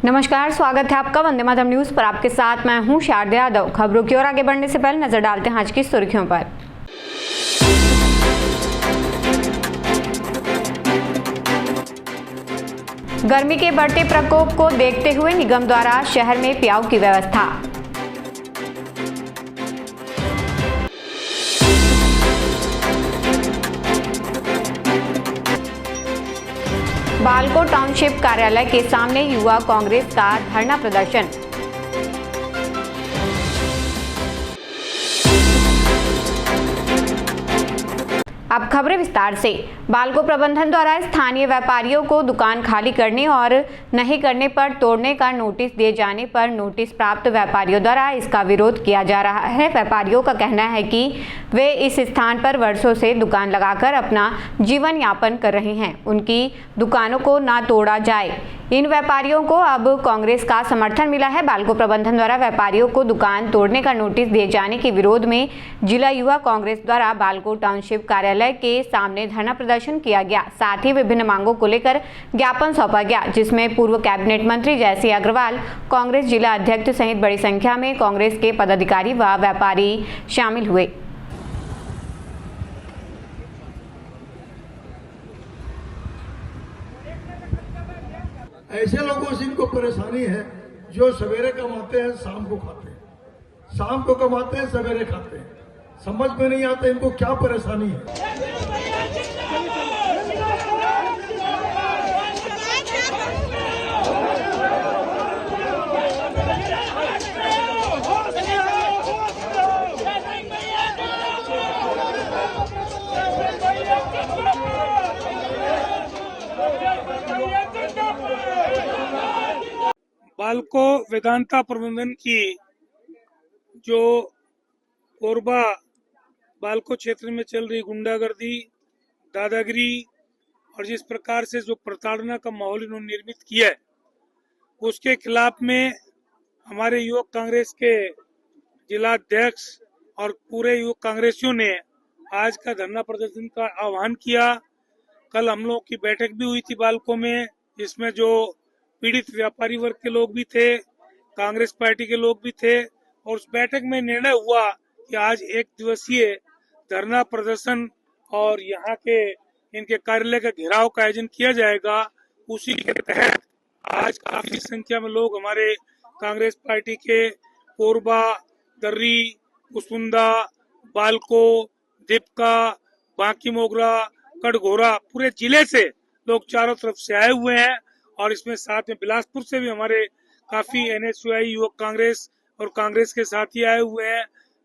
नमस्कार, स्वागत है आपका वंदे मातरम न्यूज पर। आपके साथ मैं हूं शारदा यादव। खबरों की ओर आगे बढ़ने से पहले नजर डालते हैं आज की सुर्खियों पर। गर्मी के बढ़ते प्रकोप को देखते हुए निगम द्वारा शहर में प्याऊ की व्यवस्था। बालको टाउनशिप कार्यालय के सामने युवा कांग्रेस का धरना प्रदर्शन। अब खबरें विस्तार से। बालको प्रबंधन द्वारा स्थानीय व्यापारियों को दुकान खाली करने और नहीं करने पर तोड़ने का नोटिस दिए जाने पर नोटिस प्राप्त व्यापारियों द्वारा इसका विरोध किया जा रहा है। व्यापारियों का कहना है कि वे इस स्थान पर वर्षों से दुकान लगाकर अपना जीवन यापन कर रहे हैं, उनकी दुकानों को ना तोड़ा जाए। इन व्यापारियों को अब कांग्रेस का समर्थन मिला है। बालको प्रबंधन द्वारा व्यापारियों को दुकान तोड़ने का नोटिस दिए जाने के विरोध में जिला युवा कांग्रेस द्वारा बालको टाउनशिप कार्यालय के सामने धरना प्रदर्शन किया गया। साथ ही विभिन्न मांगों को लेकर ज्ञापन सौंपा गया, जिसमें पूर्व कैबिनेट मंत्री जयसिंह अग्रवाल, कांग्रेस जिला अध्यक्ष सहित बड़ी संख्या में कांग्रेस के पदाधिकारी व व्यापारी शामिल हुए। ऐसे लोगों से इनको परेशानी है जो सवेरे कमाते हैं, शाम को खाते हैं, शाम को कमाते हैं, सवेरे खाते हैं। समझ में नहीं आता इनको क्या परेशानी है। बालको वेदांता प्रबंधन की जो कोरबा बालको क्षेत्र में चल रही गुंडागर्दी, दादागिरी और जिस प्रकार से जो प्रताड़ना का माहौल इन्होंने निर्मित किया है, उसके खिलाफ में हमारे युवक कांग्रेस के जिला अध्यक्ष और पूरे युवक कांग्रेसियों ने आज का धरना प्रदर्शन का आह्वान किया। कल हम लोग की बैठक भी हुई थी बालको में, जिसमें जो पीड़ित व्यापारी वर्ग के लोग भी थे, कांग्रेस पार्टी के लोग भी थे, और उस बैठक में निर्णय हुआ कि आज एक दिवसीय धरना प्रदर्शन और यहाँ के इनके कार्यालय का घेराव का आयोजन किया जाएगा। उसी के तहत आज काफी संख्या में लोग हमारे कांग्रेस पार्टी के कोरबा, दर्री, कुसमुंदा, बालको, दीपका, बांकी मोगरा, कटघोरा, पूरे जिले से लोग चारों तरफ से आए हुए हैं। और इसमें साथ में बिलासपुर से भी हमारे काफी NSUI युवक कांग्रेस और कांग्रेस के साथी आए हुए हैं,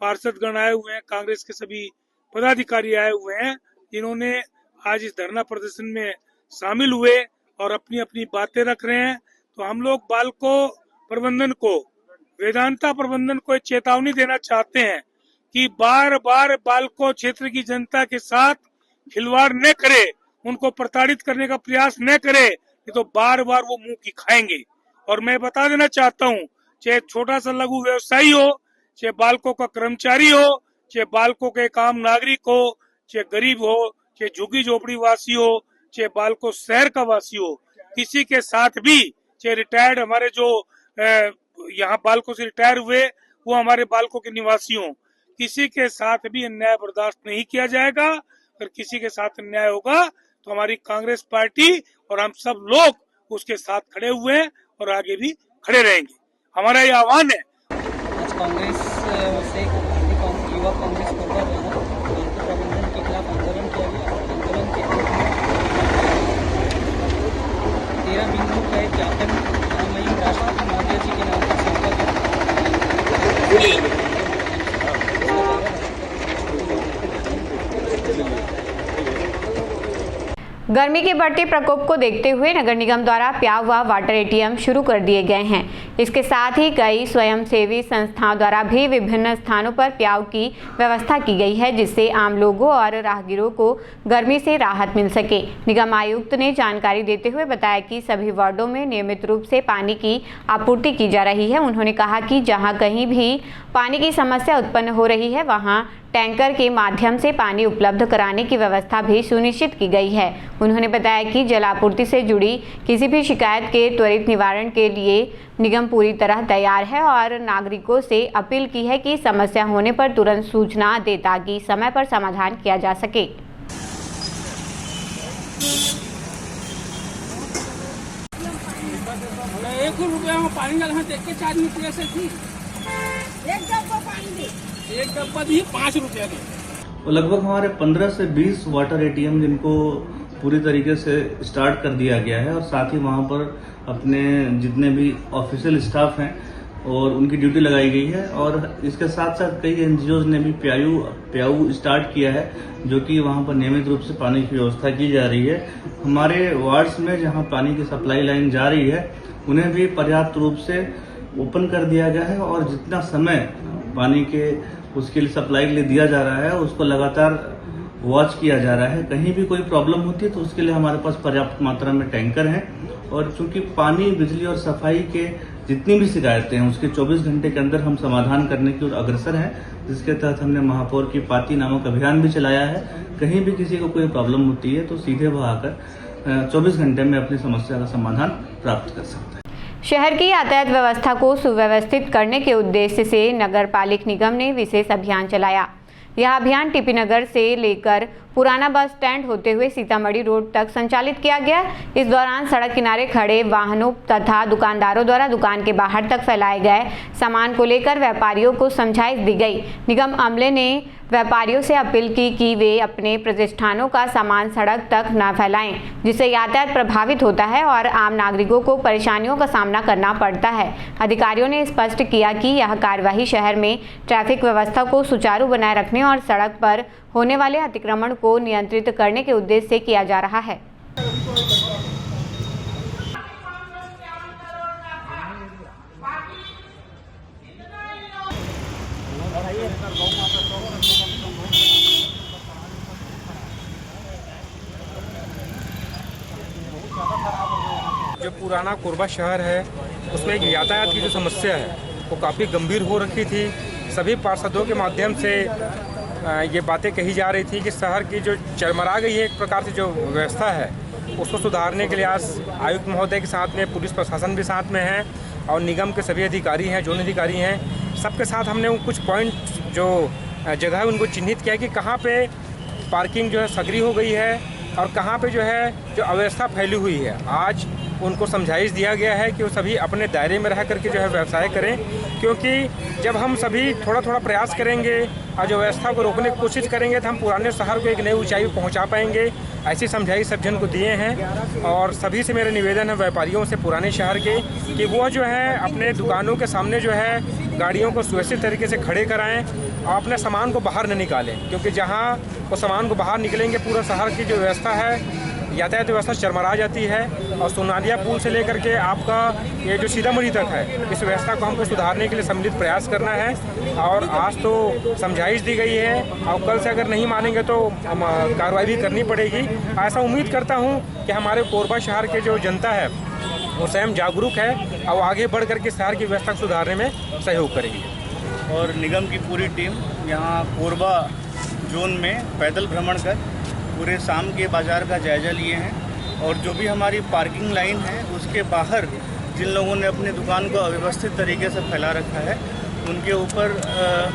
पार्षदगण आए हुए हैं, कांग्रेस के सभी पदाधिकारी आए हुए हैं, जिन्होंने आज इस धरना प्रदर्शन में शामिल हुए और अपनी अपनी बातें रख रहे हैं। तो हम लोग बालको प्रबंधन को, वेदांता प्रबंधन को एक चेतावनी देना चाहते हैं कि बार बार बालको क्षेत्र की जनता के साथ खिलवाड़ न करे, उनको प्रताड़ित करने का प्रयास न करे, तो बार बार वो मुंह की खाएंगे। और मैं बता देना चाहता हूँ, चाहे छोटा सा लघु व्यवसायी हो, चाहे बालको का कर्मचारी हो, चाहे बालको के एक आम नागरिक हो, चाहे गरीब हो, चाहे झुग्गी झोपड़ी वासी हो, चाहे बालको शहर का वासी हो, किसी के साथ भी, चाहे रिटायर्ड हमारे जो यहाँ बालको से रिटायर हुए वो हमारे बालको के निवासी हो, किसी के साथ भी अन्याय बर्दाश्त नहीं किया जाएगा। अगर किसी के साथ अन्याय होगा तो हमारी कांग्रेस पार्टी और हम सब लोग उसके साथ खड़े हुए हैं और आगे भी खड़े रहेंगे। हमारा ये आह्वान है। आज कांग्रेस से युवा कांग्रेस कोरबा द्वारा बालको प्रबंधन के खिलाफ आंदोलन किया गया। आंदोलन के 13 बिंदुओं का एक ज्ञापन महामहिम राष्ट्रपति महोदय जी के नाम पर सौंपा गया। गर्मी के बढ़ते प्रकोप को देखते हुए नगर निगम द्वारा प्याऊ व वाटर ATM शुरू कर दिए गए हैं। इसके साथ ही कई स्वयंसेवी संस्थाओं द्वारा भी विभिन्न स्थानों पर प्याऊ की व्यवस्था की गई है, जिससे आम लोगों और राहगीरों को गर्मी से राहत मिल सके। निगम आयुक्त ने जानकारी देते हुए बताया कि सभी वार्डों में नियमित रूप से पानी की आपूर्ति की जा रही है। उन्होंने कहा कि जहां कहीं भी पानी की समस्या उत्पन्न हो रही है, वहां टैंकर के माध्यम से पानी उपलब्ध कराने की व्यवस्था भी सुनिश्चित की गई है। उन्होंने बताया कि जलापूर्ति से जुड़ी किसी भी शिकायत के त्वरित निवारण के लिए निगम पूरी तरह तैयार है और नागरिकों से अपील की है कि समस्या होने पर तुरंत सूचना दे ताकि समय पर समाधान किया जा सके। एक रुपया में पानी डालना देख के 4 रुपये से थी, एक डब्बा पानी दे, एक डब्बा दी 5 रुपये के। लगभग हमारे 15 से 20 वाटर एटीएम जिनको पूरी तरीके से स्टार्ट कर दिया गया है और साथ ही वहाँ पर अपने जितने भी ऑफिशियल स्टाफ हैं और उनकी ड्यूटी लगाई गई है। और इसके साथ साथ कई एनजीओज ने भी प्याऊ स्टार्ट किया है, जो कि वहाँ पर नियमित रूप से पानी की व्यवस्था की जा रही है। हमारे वार्ड्स में जहाँ पानी की सप्लाई लाइन जा रही है उन्हें भी पर्याप्त रूप से ओपन कर दिया गया है और जितना समय पानी के उसके लिए सप्लाई के लिए दिया जा रहा है उसको लगातार वॉच किया जा रहा है। कहीं भी कोई प्रॉब्लम होती है तो उसके लिए हमारे पास पर्याप्त मात्रा में टैंकर हैं और चूंकि पानी, बिजली और सफाई के जितनी भी शिकायतें हैं उसके 24 घंटे के अंदर हम समाधान करने की ओर अग्रसर हैं, जिसके तहत हमने महापौर की पाती नामक अभियान भी चलाया है। कहीं भी किसी को कोई प्रॉब्लम होती है तो सीधे वह आकर 24 घंटे में अपनी समस्या का समाधान प्राप्त कर सकता है। शहर की यातायात व्यवस्था को सुव्यवस्थित करने के उद्देश्य से नगर पालिक निगम ने विशेष अभियान चलाया। यह अभियान टीपी नगर से लेकर पुराना बस स्टैंड होते हुए सीतामढ़ी रोड तक संचालित किया गया। इस दौरान सड़क किनारे खड़े वाहनों तथा दुकानदारों द्वारा दुकान के बाहर तक फैलाए गए सामान को लेकर व्यापारियों को समझाइश दी गई। निगम अमले ने व्यापारियों से अपील की कि वे अपने प्रतिष्ठानों का सामान सड़क तक न फैलाएं, जिससे यातायात प्रभावित होता है और आम नागरिकों को परेशानियों का सामना करना पड़ता है। अधिकारियों ने स्पष्ट किया कि यह कार्यवाही शहर में ट्रैफिक व्यवस्था को सुचारू बनाए रखने और सड़क पर होने वाले अतिक्रमण को नियंत्रित करने के उद्देश्य से किया जा रहा है। जो पुराना कोरबा शहर है उसमें एक यातायात की जो समस्या है वो काफ़ी गंभीर हो रखी थी। सभी पार्षदों के माध्यम से ये बातें कही जा रही थी कि शहर की जो चरमरा गई है एक प्रकार से जो व्यवस्था है उसको सुधारने के लिए आज आयुक्त महोदय के साथ में पुलिस प्रशासन भी साथ में है और निगम के सभी अधिकारी हैं, जोन अधिकारी हैं, सबके साथ हमने कुछ पॉइंट जो जगह है उनको चिन्हित किया कि कहाँ पे पार्किंग जो है सगरी हो गई है और कहाँ पे जो है जो अव्यवस्था फैली हुई है। आज उनको समझाइश दिया गया है कि वो सभी अपने दायरे में रह करके जो है व्यवसाय करें, क्योंकि जब हम सभी थोड़ा थोड़ा प्रयास करेंगे और जो व्यवस्था को रोकने की कोशिश करेंगे तो हम पुराने शहर को एक नई ऊंचाई पर पहुंचा पाएंगे। ऐसी समझाइश सब जन को दिए हैं और सभी से मेरा निवेदन है व्यापारियों से पुराने शहर के कि वो जो है अपने दुकानों के सामने जो है गाड़ियों को सुव्यवस्थित तरीके से खड़े कराएं और अपने सामान को बाहर न निकालें, क्योंकि जहाँ वो सामान को बाहर निकलेंगे पूरा शहर की जो व्यवस्था है यातायात व्यवस्था चरमरा जाती है। और सोनालिया पुल से लेकर के आपका ये जो सीतामढ़ी तक है इस व्यवस्था को हमको सुधारने के लिए सम्मिलित प्रयास करना है और आज तो समझाइश दी गई है और कल से अगर नहीं मानेंगे तो कार्रवाई भी करनी पड़ेगी। ऐसा उम्मीद करता हूँ कि हमारे कोरबा शहर के जो जनता है वो स्वयं जागरूक है और आगे बढ़ करके शहर की व्यवस्था को सुधारने में सहयोग करेगी। और निगम की पूरी टीम यहाँ कोरबा जोन में पैदल भ्रमण कर पूरे शाम के बाज़ार का जायज़ा लिए हैं और जो भी हमारी पार्किंग लाइन है उसके बाहर जिन लोगों ने अपनी दुकान को अव्यवस्थित तरीके से फैला रखा है उनके ऊपर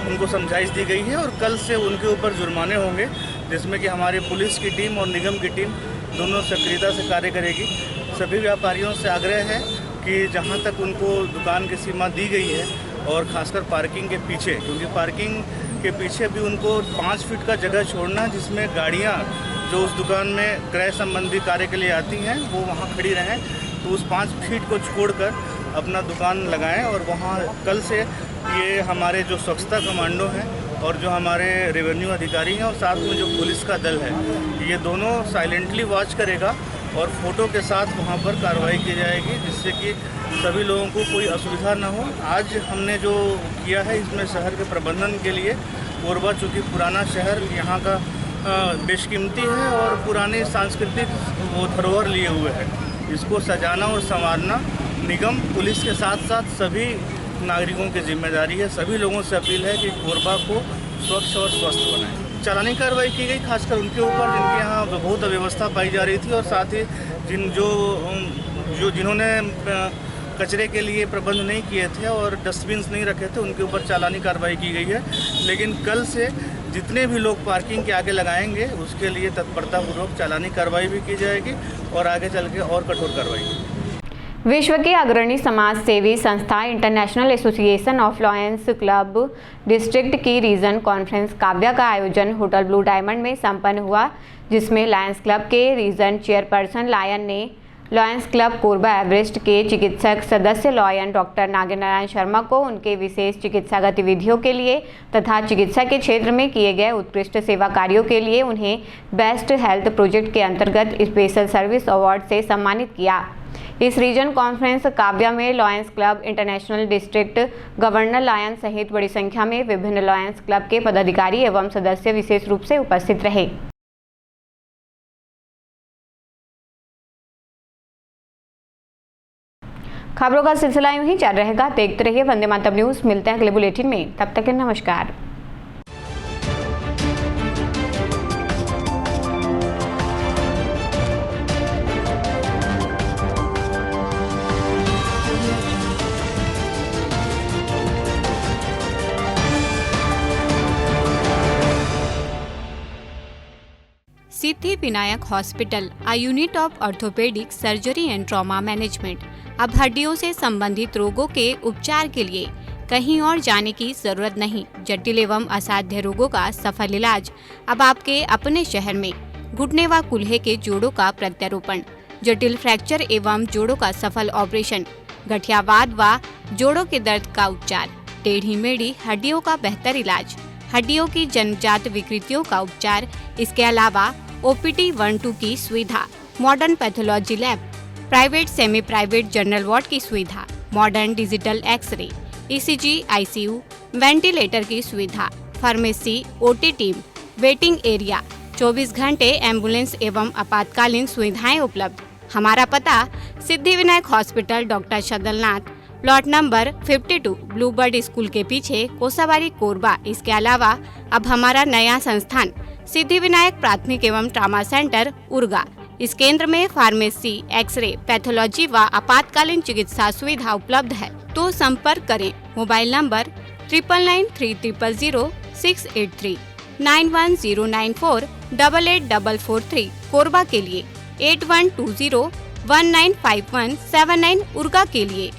उनको समझाइश दी गई है और कल से उनके ऊपर जुर्माने होंगे, जिसमें कि हमारी पुलिस की टीम और निगम की टीम दोनों सक्रियता से कार्य करेगी। सभी व्यापारियों से आग्रह है कि जहाँ तक उनको दुकान की सीमा दी गई है और ख़ासकर पार्किंग के पीछे, क्योंकि पार्किंग के पीछे भी उनको 5 फीट का जगह छोड़ना जिसमें गाड़ियाँ जो उस दुकान में क्रय संबंधी कार्य के लिए आती हैं वो वहाँ खड़ी रहें, तो उस 5 फीट को छोड़कर अपना दुकान लगाएं। और वहाँ कल से ये हमारे जो स्वच्छता कमांडो हैं और जो हमारे रेवेन्यू अधिकारी हैं और साथ में जो पुलिस का दल है ये दोनों साइलेंटली वॉच करेगा और फ़ोटो के साथ वहाँ पर कार्रवाई की जाएगी, जिससे कि सभी लोगों को कोई असुविधा ना हो। आज हमने जो किया है इसमें शहर के प्रबंधन के लिए कोरबा चूँकि पुराना शहर यहाँ का बेशकीमती है और पुराने सांस्कृतिक वो धरोहर लिए हुए है, इसको सजाना और संवारना निगम पुलिस के साथ साथ सभी नागरिकों की जिम्मेदारी है। सभी लोगों से अपील है कि कोरबा को स्वच्छ और स्वस्थ बनाएं। चालानी कार्रवाई की गई खासकर उनके ऊपर जिनके यहाँ बहुत अव्यवस्था पाई जा रही थी और साथ ही जिन्होंने कचरे के लिए प्रबंध नहीं किए थे और डस्टबिन नहीं रखे थे, उनके ऊपर चालानी कार्रवाई की गई है। लेकिन कल से जितने भी लोग पार्किंग के आगे लगाएंगे उसके लिए तत्परतापूर्वक चालानी कार्रवाई भी की जाएगी और आगे चल के और कठोर कार्रवाई की। विश्व की अग्रणी समाज सेवी संस्था international association of lions club district की रीजन कॉन्फ्रेंस काव्या का आयोजन होटल ब्लू डायमंड में संपन्न हुआ, जिसमें लायंस क्लब के रीजन चेयरपर्सन लायन ने लॉयंस क्लब कोरबा एवरेस्ट के चिकित्सक सदस्य लॉयन डॉक्टर नागेंद्र नारायण शर्मा को उनके विशेष चिकित्सा गतिविधियों के लिए तथा चिकित्सा के क्षेत्र में किए गए उत्कृष्ट सेवा कार्यों के लिए उन्हें बेस्ट हेल्थ प्रोजेक्ट के अंतर्गत स्पेशल सर्विस अवार्ड से सम्मानित किया। इस रीजन कॉन्फ्रेंस काव्या में lions club international district governor lion सहित बड़ी संख्या में विभिन्न लॉयंस क्लब के पदाधिकारी एवं सदस्य विशेष रूप से उपस्थित रहे। खबरों का सिलसिला यूं ही जारी रहेगा। देखते रहिए वंदे मातरम न्यूज। मिलते हैं अगले बुलेटिन में, तब तक के नमस्कार। Siddhi Vinayak hospital, a unit of orthopaedic surgery and trauma management. अब हड्डियों से संबंधित रोगों के उपचार के लिए कहीं और जाने की जरूरत नहीं। जटिल एवं असाध्य रोगों का सफल इलाज अब आपके अपने शहर में। घुटने व कूल्हे के जोड़ों का प्रत्यारोपण, जटिल फ्रैक्चर एवं जोड़ों का सफल ऑपरेशन, गठियावाद व जोड़ों के दर्द का उपचार, टेढ़ी मेढ़ी हड्डियों का बेहतर इलाज, हड्डियों की जन्मजात विकृतियों का उपचार। इसके अलावा OPD 1-2 की सुविधा, modern pathology lab, private semi private general ward की सुविधा, modern digital X-ray, ECG, ICU, ventilator की सुविधा, pharmacy, OT team, waiting area, 24 घंटे एम्बुलेंस एवं आपातकालीन सुविधाएं उपलब्ध। हमारा पता Siddhi Vinayak hospital, doctor Shadalnath, plot number 52, Bluebird school के पीछे, कोसाबारी, कोरबा। इसके अलावा अब हमारा नया संस्थान सिद्धि विनायक प्राथमिक एवं ट्रामा सेंटर, उर्गा। इस केंद्र में फार्मेसी, एक्सरे, पैथोलॉजी व आपातकालीन चिकित्सा सुविधा उपलब्ध है। तो संपर्क करें। मोबाइल नंबर 9993000683, 9109488443 कोरबा के लिए, 8120195179 उर्गा के लिए।